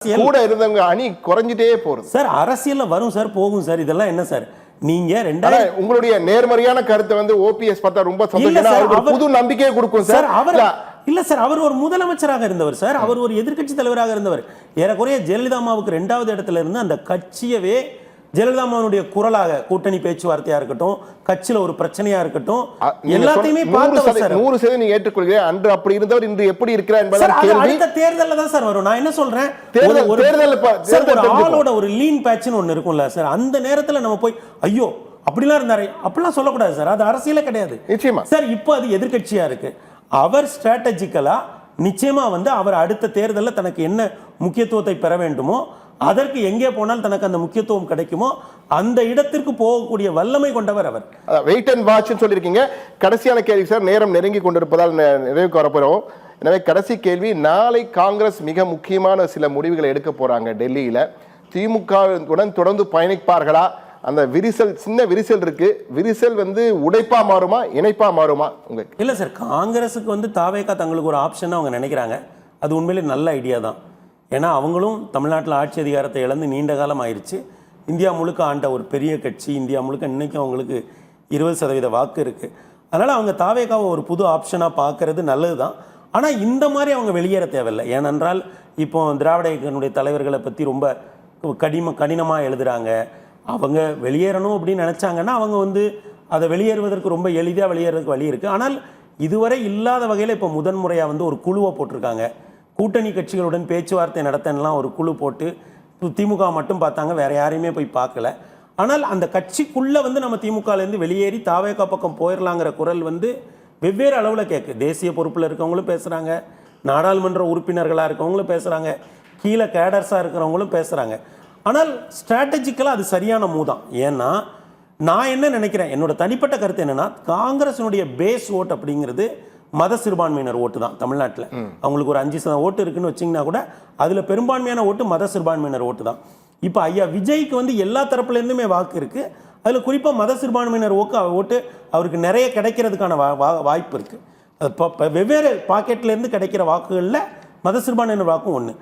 கூட இருந்தவங்க அணி குறைஞ்சிட்டே போறது சார். அரசியல்ல வரும் சார், போகும் சார். இதெல்லாம் என்ன சார் நீங்க உங்களுடைய நேர்மறையான கருத்தை வந்து ஓபிஎஸ் பார்த்தா ரொம்ப புது நம்பிக்கையை கொடுக்கும் சார். அவர் இல்ல சார், அவர் ஒரு முதலமைச்சராக இருந்தவர் சார். அவர் ஒரு எதிர்க்கட்சி தலைவராக இருந்தவர். ஏறக்குறைய ஜெயலலிதா அம்மாவுக்கு 2வது இடத்துல இருந்து அந்த கட்சியவே ஜெயலலிதா அம்மாவுடைய குரலாக கூட்டணி பேச்சுவார்த்தையா இருக்கட்டும், கட்சியில ஒரு பிரச்சனையா இருக்கட்டும், எல்லாத்தையுமே பார்த்தவர் சார். 100% நீங்க ஏற்றுக்கொள்கிறேன். அன்று அப்படி இருந்தவர் இன்று எப்படி இருக்கிறார் என்பதை அடுத்த தேர்தல்ல தான் சார் வரும். நான் என்ன சொல்றேன், ஆளோட ஒரு லீன் பேட்ச்னு ஒன்னு இருக்கும்ல சார், அந்த நேரத்துல நம்ம போய் ஐயோ அப்படிலாம் இருந்தாரு அப்படிலாம் சொல்லக்கூடாது சார். அது அரசியலே கிடையாது நிச்சயமா சார். இப்போ அது எதிர்க்கட்சியா இருக்கு. அவர் ஸ்ட்ராட்டஜிக்கலா நிச்சயமா வந்து அவர் அடுத்த தேர்தலில் தனக்கு என்ன முக்கியத்துவத்தை பெற வேண்டுமோ, அதற்கு எங்கே போனால் தனக்கு அந்த முக்கியத்துவம் கிடைக்குமோ அந்த இடத்திற்கு போகக்கூடிய வல்லமை கொண்டவர் அவர். வெயிட் அண்ட் வாட்ச் சொல்லியிருக்கீங்க. கடைசியான கேள்வி சார், நேரம் நெருங்கி கொண்டிருப்பதால் நிறைவுக்கு வரப்போறோம். எனவே கடைசி கேள்வி, நாளை காங்கிரஸ் மிக முக்கியமான சில முடிவுகளை எடுக்க போறாங்க டெல்லியில. திமுகவுடன் தொடர்ந்து பயணிப்பார்களா? அந்த விரிசல், சின்ன விரிசல் இருக்கு, விரிசல் வந்து உடைப்பா மாறுமா, இணைப்பா மாறுமா? உங்களுக்கு இல்ல சார், காங்கிரஸுக்கு வந்து தாவேகா தங்களுக்கு ஒரு ஆப்ஷன் அவங்க நினைக்கிறாங்க. அது உண்மையிலே நல்ல ஐடியா தான். ஏன்னா அவங்களும் தமிழ்நாட்டில் ஆட்சி அதிகாரத்தை இழந்து நீண்ட காலம் ஆயிடுச்சு. இந்தியா முழுக்க ஆண்ட ஒரு பெரிய கட்சி. இந்தியா முழுக்க இன்றைக்கும் அவங்களுக்கு 20% வாக்கு இருக்குது. அதனால் அவங்க தாவேகாவை ஒரு புது ஆப்ஷனாக பார்க்கறது நல்லது தான். ஆனால் இந்த மாதிரி அவங்க வெளியேற தேவையில்லை. ஏனென்றால் இப்போ திராவிட இயக்கத்தினுடைய தலைவர்களை பற்றி ரொம்ப கடினமாக எழுதுகிறாங்க. அவங்க வெளியேறணும் அப்படின்னு நினச்சாங்கன்னா அவங்க வந்து அதை வெளியேறுவதற்கு ரொம்ப எளிதாக வெளியேறதுக்கு வழி இருக்குது. ஆனால் இதுவரை இல்லாத வகையில் இப்போ முதன்முறையாக வந்து ஒரு குழுவை போட்டிருக்காங்க. கூட்டணி கட்சிகளுடன் பேச்சுவார்த்தை நடத்தலாம் ஒரு குழு போட்டு திமுக மட்டும் பார்த்தாங்க, வேற யாரையுமே போய் பார்க்கல. ஆனால் அந்த கட்சிக்குள்ளே வந்து நம்ம திமுகலேருந்து வெளியேறி தாவேகா பக்கம் போயிடலாங்கிற குரல் வந்து வெவ்வேறு அளவில் கேட்கு. தேசிய பொறுப்பில் இருக்கவங்களும் பேசுகிறாங்க, நாடாளுமன்ற உறுப்பினர்களாக இருக்கவங்களும் பேசுகிறாங்க, கீழே கேடர்ஸாக இருக்கிறவங்களும் பேசுகிறாங்க. ஆனால் ஸ்ட்ராட்டஜிக்கலாக அது சரியான மூதான். ஏன்னா நான் என்ன நினைக்கிறேன், என்னோட தனிப்பட்ட கருத்து என்னென்னா, காங்கிரஸினுடைய பேஸ் ஓட் அப்படிங்கிறது மத சிறுபான்மையினர் ஓட்டு தான். தமிழ்நாட்டில் அவங்களுக்கு ஒரு 5% ஓட்டு இருக்குன்னு வச்சிங்கன்னா கூட அதில் பெரும்பான்மையான ஓட்டு மத சிறுபான்மையினர் ஓட்டு தான். இப்போ ஐயா விஜய்க்கு வந்து எல்லா தரப்புலேருந்துமே வாக்கு இருக்குது. அதில் குறிப்பாக மத சிறுபான்மையினர் ஓட்டு அவருக்கு நிறைய கிடைக்கிறதுக்கான வாய்ப்பு இருக்குது. அது வெவ்வேறு பாக்கெட்லேருந்து கிடைக்கிற வாக்குகளில் மத சிறுபான்மையினர் வாக்கும் ஒன்று.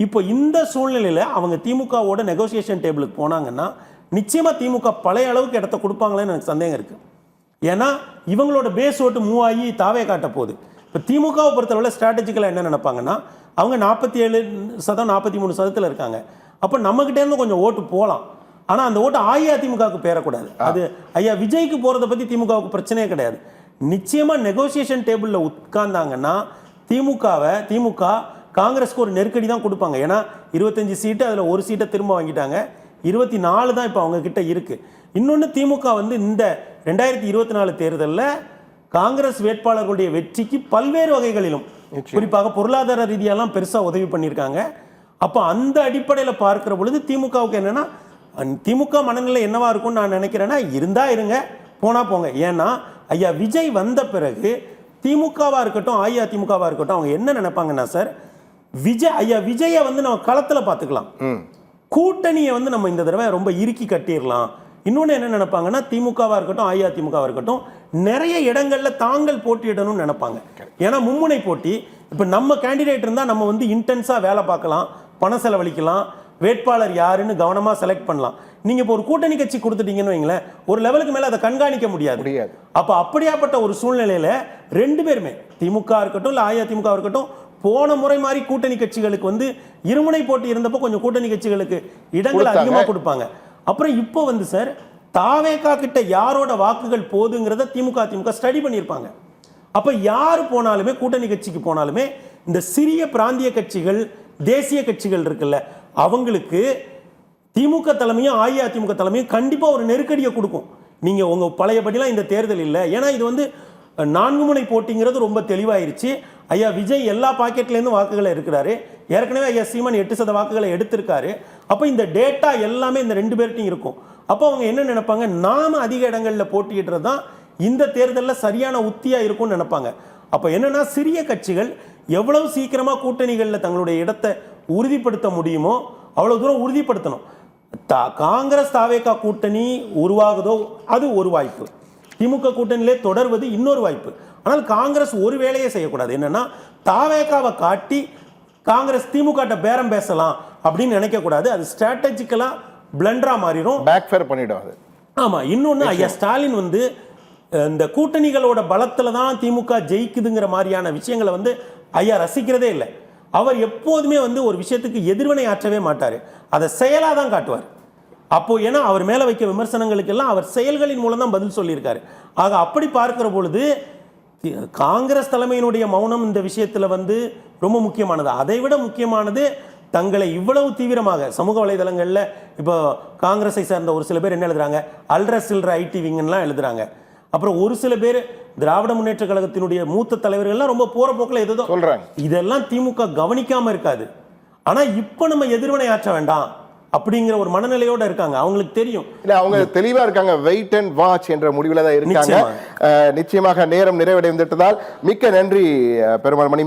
இப்போ இந்த சூழ்நிலையில் அவங்க திமுகவோட நெகோசியேஷன் டேபிளுக்கு போனாங்கன்னா நிச்சயமாக திமுக பழைய அளவுக்கு இடத்த கொடுப்பாங்களேன்னு எனக்கு சந்தேகம் இருக்குது. ஏன்னா இவங்களோட பேஸ் ஓட்டு மூவ் ஆகி தாவே காட்ட போகுது. இப்போ திமுகவை பொறுத்தளவில் ஸ்ட்ராட்டஜிக்கலாக என்ன நினைப்பாங்கன்னா, அவங்க 47% 43% இருக்காங்க. அப்போ நம்மகிட்டேருந்து கொஞ்சம் ஓட்டு போகலாம். ஆனால் அந்த ஓட்டு அஇஅதிமுகவுக்கு பேரக்கூடாது. அது ஐயா விஜய்க்கு போகிறத பற்றி திமுகவுக்கு பிரச்சனையே கிடையாது. நிச்சயமாக நெகோசியேஷன் டேபிளில் உட்கார்ந்தாங்கன்னா திமுக காங்கிரஸ்க்கு ஒரு நெருக்கடி தான் கொடுப்பாங்க. ஏன்னா 25 சீட்டு, அதில் ஒரு சீட்டை திரும்ப வாங்கிட்டாங்க. 24 தான் இப்போ அவங்க கிட்ட இருக்கு. இன்னொன்று, திமுக வந்து இந்த 2024 தேர்தலில் காங்கிரஸ் வேட்பாளர்களுடைய வெற்றிக்கு பல்வேறு வகைகளிலும் குறிப்பாக பொருளாதார ரீதியெல்லாம் பெருசாக உதவி பண்ணியிருக்காங்க. அப்போ அந்த அடிப்படையில் பார்க்கிற பொழுது திமுகவுக்கு என்னன்னா, திமுக மனநிலை என்னவா இருக்கும்னு நான் நினைக்கிறேன்னா, இருந்தா இருங்க, போனா போங்க. ஏன்னா ஐயா விஜய் வந்த பிறகு திமுகவாக இருக்கட்டும் அஇஅதிமுகவாக இருக்கட்டும் அவங்க என்ன நினைப்பாங்கன்னா சார், ஐயா விஜயை வந்து நம்ம களத்தில் பார்த்துக்கலாம், கூட்டணியை வந்து நம்ம இந்த தடவை ரொம்ப இறுக்கி கட்டிடலாம். இன்னொன்று என்ன நினைப்பாங்கன்னா, திமுகவாக இருக்கட்டும் அஇஅதிமுகவாக இருக்கட்டும் நிறைய இடங்களில் தாங்கள் போட்டியிடணும்னு நினைப்பாங்க. ஏன்னா மும்முனை போட்டி. இப்போ நம்ம கேண்டிடேட் இருந்தால் நம்ம வந்து இன்டென்ஸாக வேலை பார்க்கலாம், பணம் செலவழிக்கலாம், வேட்பாளர் யாருன்னு கவனமாக செலக்ட் பண்ணலாம். நீங்கள் இப்போ ஒரு கூட்டணி கட்சி கொடுத்துட்டீங்கன்னு வைங்களேன், ஒரு லெவலுக்கு மேலே அதை கண்காணிக்க முடியாது. அப்போ அப்படியாப்பட்ட ஒரு சூழ்நிலையில் ரெண்டு பேருமே, திமுக இருக்கட்டும் இல்லை அஇஅதிமுக இருக்கட்டும், போன முறை மாதிரி கூட்டணி கட்சிகளுக்கு வந்து இருமுனை போட்டி இருந்தப்போ கொஞ்சம் கூட்டணி கட்சிகளுக்கு இடங்கள் அதிகமாக கொடுப்பாங்க. அப்புறம் இப்போ வந்து சார் தாவேகா கிட்ட யாரோட வாக்குகள் போதுங்கிறத திமுக ஸ்டடி பண்ணியிருப்பாங்க. அப்போ யார் போனாலுமே, கூட்டணி கட்சிக்கு போனாலுமே, இந்த சிறிய பிராந்திய கட்சிகள் தேசிய கட்சிகள் இருக்குல்ல, அவங்களுக்கு திமுக தலைமையும் அஇஅதிமுக தலைமையும் கண்டிப்பாக ஒரு நெருக்கடியை கொடுக்கும். நீங்கள் உங்கள் பழையபடிலாம் இந்த தேர்தல் இல்லை. ஏன்னா இது வந்து 4 முனை போட்டிங்கிறது ரொம்ப தெளிவாயிருச்சு. ஐயா விஜய் எல்லா பாக்கெட்லேருந்து வாக்குகளை இருக்கிறாரு. ஏற்கனவே ஐயா சீமான் 8% வாக்குகளை எடுத்திருக்காரு. அப்போ இந்த டேட்டா எல்லாமே இந்த 2 பேர்ட்டையும் இருக்கும். அப்போ அவங்க என்ன நினைப்பாங்க, நாம அதிக இடங்களில் போட்டியிடுறது தான் இந்த தேர்தலில் சரியான உத்தியாக இருக்கும்னு நினைப்பாங்க. அப்போ என்னன்னா, சிறிய கட்சிகள் எவ்வளவு சீக்கிரமாக கூட்டணிகளில் தங்களுடைய இடத்தை உறுதிப்படுத்த முடியுமோ அவ்வளோ தூரம் உறுதிப்படுத்தணும். காங்கிரஸ் தாவேகா கூட்டணி உருவாகுதோ அது ஒரு வாய்ப்பு, திமுக கூட்டணியிலே தொடர்வது இன்னொரு வாய்ப்பு. ஆனால் காங்கிரஸ் ஒரு வேலையை செய்யக்கூடாது. என்னன்னா, தாவேகாவை காட்டி காங்கிரஸ் திமுக பேரம் பேசலாம் அப்படின்னு நினைக்கக்கூடாது. அது ஸ்ட்ராட்டஜிக்கலாக பிளண்டரா மாறிடும், பேக் ஃபேர் பண்ணிடும் அது. ஆமா. இன்னொன்று, ஐயா ஸ்டாலின் வந்து இந்த கூட்டணிகளோட பலத்தில் தான் திமுக ஜெயிக்குதுங்கிற மாதிரியான விஷயங்களை வந்து ஐயா ரசிக்கிறதே இல்லை. அவர் எப்போதுமே வந்து ஒரு விஷயத்துக்கு எதிர்வினை ஆற்றவே மாட்டார், அதை செயலாக தான் காட்டுவார். அப்போ ஏன்னா அவர் மேலே வைக்க விமர்சனங்களுக்கெல்லாம் அவர் செயல்களின் மூலம் தான் பதில் சொல்லியிருக்காரு. ஆக அப்படி பார்க்கிற பொழுது காங்கிரஸ் தலைமையினுடைய மௌனம் இந்த விஷயத்தில் வந்து ரொம்ப முக்கியமானது. அதை விட முக்கியமானது, தங்களை இவ்வளவு தீவிரமாக சமூக வலைதளங்களில் இப்போ காங்கிரஸை சேர்ந்த ஒரு சில பேர் என்ன எழுதுறாங்க, அல்ற சில்ற ஐடி விங்கன்லாம் எழுதுறாங்க. அப்புறம் ஒரு சில பேர் திராவிட முன்னேற்ற கழகத்தினுடைய மூத்த தலைவர்கள்லாம் ரொம்ப போற போக்கில் எதுவும் சொல்றாங்க. இதெல்லாம் திமுக கவனிக்காம இருக்காது. ஆனா இப்போ நம்ம எதிர்வினை ஆற்ற வேண்டாம் அப்படிங்கிற ஒரு மனநிலையோட இருக்காங்க. அவங்களுக்கு தெரியும், இல்ல அவங்க தெளிவா இருக்காங்க, வெயிட் அண்ட் வாட்ச் என்ற முடிவில் தான் இருக்காங்க. நிச்சயமாக நேரம் நிறைவடைந்துவிட்டதால் மிக்க நன்றி பெருமாள் மணி.